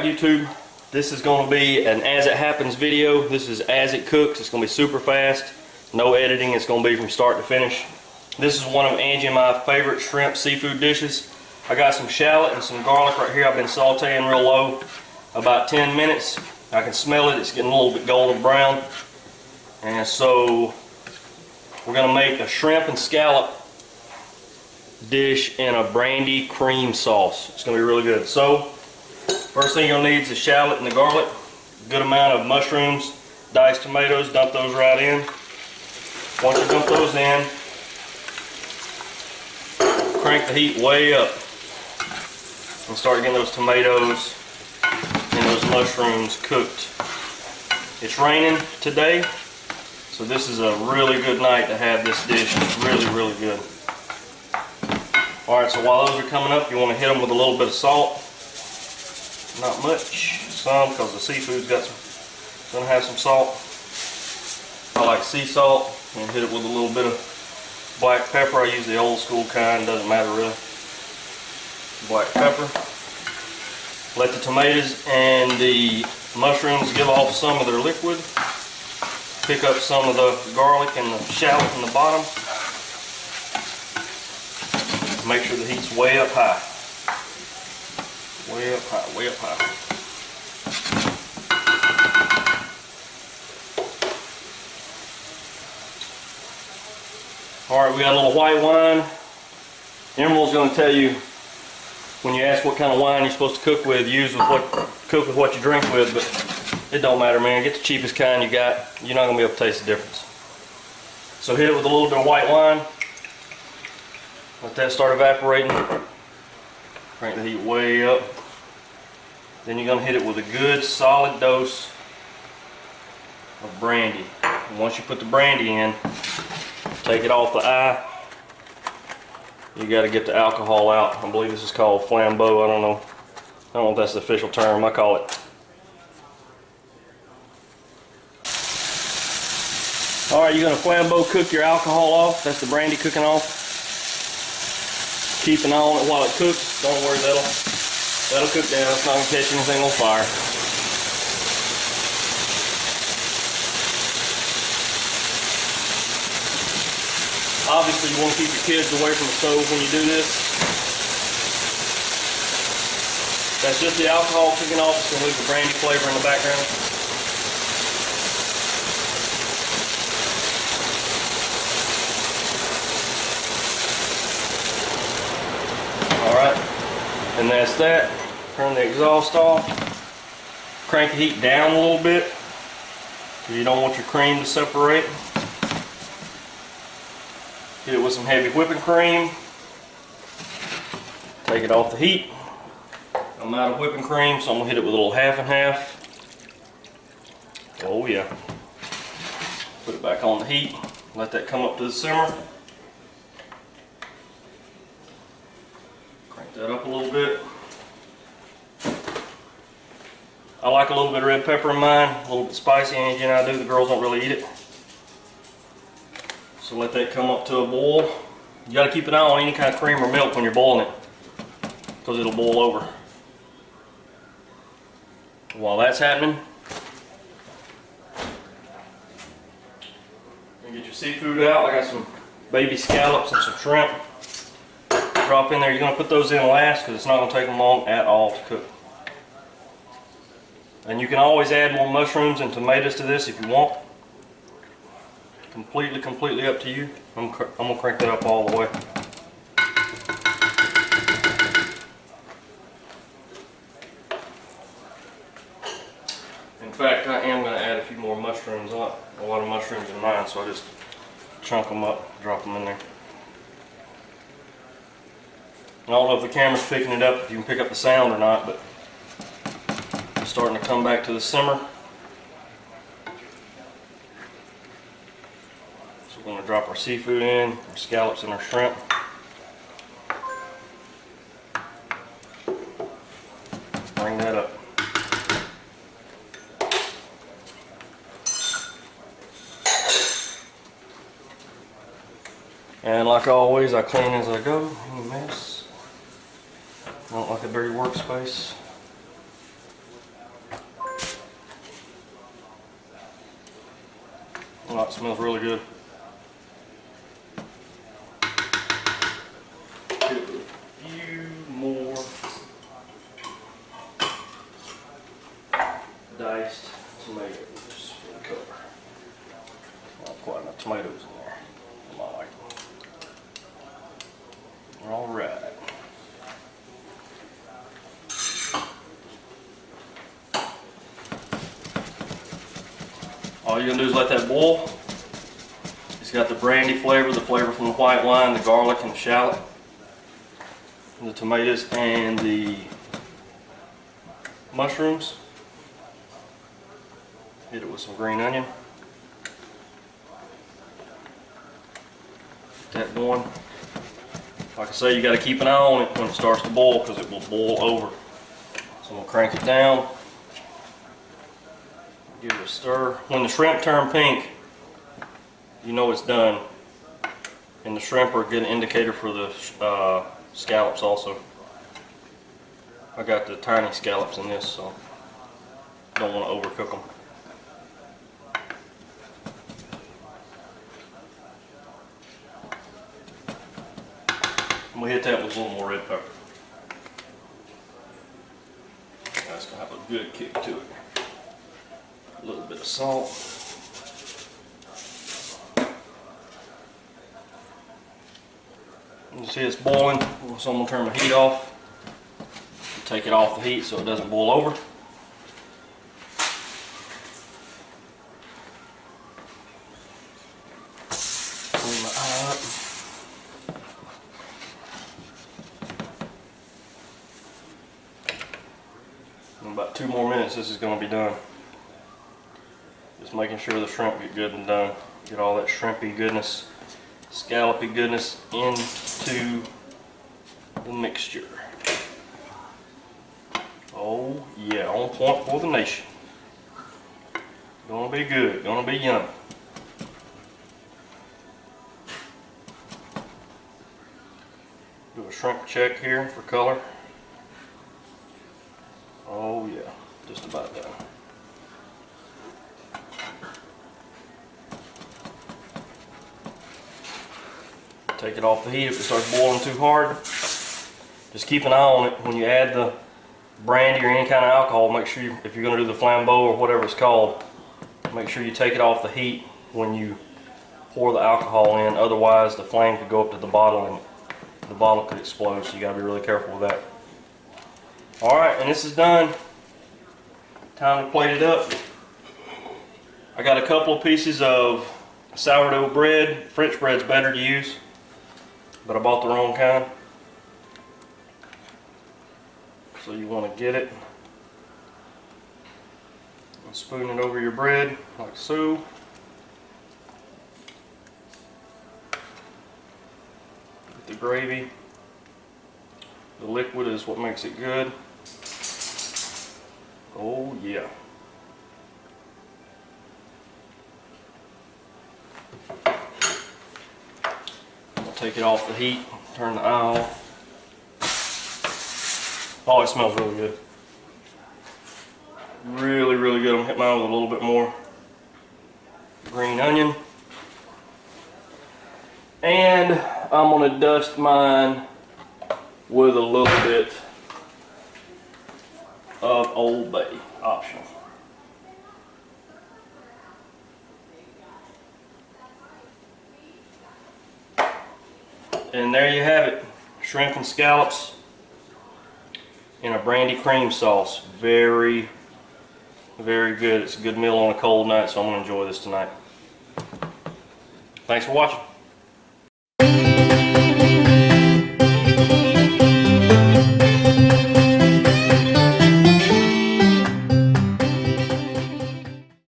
YouTube. This is going to be an as it happens video. This is as it cooks. It's going to be super fast. No editing. It's going to be from start to finish. This is one of Angie and my favorite shrimp seafood dishes. I got some shallot and some garlic right here. I've been sauteing real low about 10 minutes. I can smell it. It's getting a little bit golden brown. And so we're going to make a shrimp and scallop dish in a brandy cream sauce. It's going to be really good. So first thing you'll need is the shallot and the garlic, a good amount of mushrooms, diced tomatoes, dump those right in. Once you dump those in, crank the heat way up and start getting those tomatoes and those mushrooms cooked. It's raining today, so this is a really good night to have this dish. It's really, really good. Alright, so while those are coming up, you want to hit them with a little bit of salt. Not much, some, because the seafood's gonna have some salt. I like sea salt, and hit it with a little bit of black pepper. I use the old school kind, doesn't matter really. Black pepper. Let the tomatoes and the mushrooms give off some of their liquid. Pick up some of the garlic and the shallot in the bottom. Make sure the heat's way up high. Way up high, way up high. Alright, we got a little white wine. Emerald's going to tell you when you ask what kind of wine you're supposed to cook with, cook with what you drink with, but it don't matter, man. Get the cheapest kind you got. You're not going to be able to taste the difference. So hit it with a little bit of white wine. Let that start evaporating. Crank the heat way up. Then you're going to hit it with a good solid dose of brandy. And once you put the brandy in, take it off the eye. You got to get the alcohol out. I believe this is called flambeau. I don't know if that's the official term. I call it. Alright, you're going to flambeau cook your alcohol off. That's the brandy cooking off. Keep an eye on it while it cooks. Don't worry, that'll cook down. It's not going to catch anything on fire. Obviously, you want to keep your kids away from the stove when you do this. That's just the alcohol cooking off. It's going to leave the brandy flavor in the background. Alright, and that's that. Turn the exhaust off. Crank the heat down a little bit because you don't want your cream to separate. Hit it with some heavy whipping cream. Take it off the heat. I'm out of whipping cream, so I'm going to hit it with a little half and half. Oh yeah. Put it back on the heat. Let that come up to the simmer. Crank that up a little bit. I like a little bit of red pepper in mine, a little bit spicy. Angie and I do. The girls don't really eat it. So let that come up to a boil. You got to keep an eye on any kind of cream or milk when you're boiling it, because it'll boil over. While that's happening, you get your seafood out. I got some baby scallops and some shrimp. Drop in there. You're going to put those in last because it's not going to take them long at all to cook. And you can always add more mushrooms and tomatoes to this if you want. Completely up to you. I'm going to crank that up all the way. In fact, I am going to add a few more mushrooms. I like a lot of mushrooms in mine, so I just chunk them up, drop them in there. I don't know if the camera's picking it up, if you can pick up the sound or not, but it's starting to come back to the simmer. So we're going to drop our seafood in, our scallops and our shrimp. Bring that up. And like always, I clean as I go. Any mess. I don't like a dirty workspace. Oh, it smells really good. Give it a few more diced tomatoes for the color. Not quite enough tomatoes in there. Come on, like. All right. All you're gonna do is let that boil. It's got the brandy flavor, the flavor from the white wine, the garlic and the shallot, and the tomatoes and the mushrooms. Hit it with some green onion. Get that going. Like I say, you got to keep an eye on it when it starts to boil because it will boil over. So I'm gonna crank it down. Give it a stir. When the shrimp turn pink, you know it's done. And the shrimp are a good indicator for the scallops also. I got the tiny scallops in this, so don't want to overcook them. I'm going to hit that with a little more red pepper. That's going to have a good kick to it. A little bit of salt. You see it's boiling, so I'm going to turn my heat off. Take it off the heat so it doesn't boil over. Clean my eye up. In about 2 more minutes this is going to be done. Just making sure the shrimp get good and done. Get all that shrimpy goodness, scallopy goodness into the mixture. Oh yeah, on point for the nation. Gonna be good, gonna be yummy. Do a shrimp check here for color. Oh yeah, just about done. Take it off the heat if it starts boiling too hard. Just keep an eye on it when you add the brandy or any kind of alcohol. Make sure if you're going to do the flambeau or whatever it's called, make sure you take it off the heat when you pour the alcohol in. Otherwise the flame could go up to the bottle and the bottle could explode, so you got to be really careful with that. Alright, and this is done. Time to plate it up. I got a couple of pieces of sourdough bread. French bread's better to use, but I bought the wrong kind. So you want to get it and spoon it over your bread like so. Get the gravy. The liquid is what makes it good. Oh yeah. I'll take it off the heat, turn the eye off. Oh, it smells really good. Really, really good. I'm gonna hit mine with a little bit more green onion. And I'm gonna dust mine with a little bit of Old Bay, optional. And there you have it, shrimp and scallops in a brandy cream sauce. Very, very good. It's a good meal on a cold night, so I'm going to enjoy this tonight. Thanks for watching.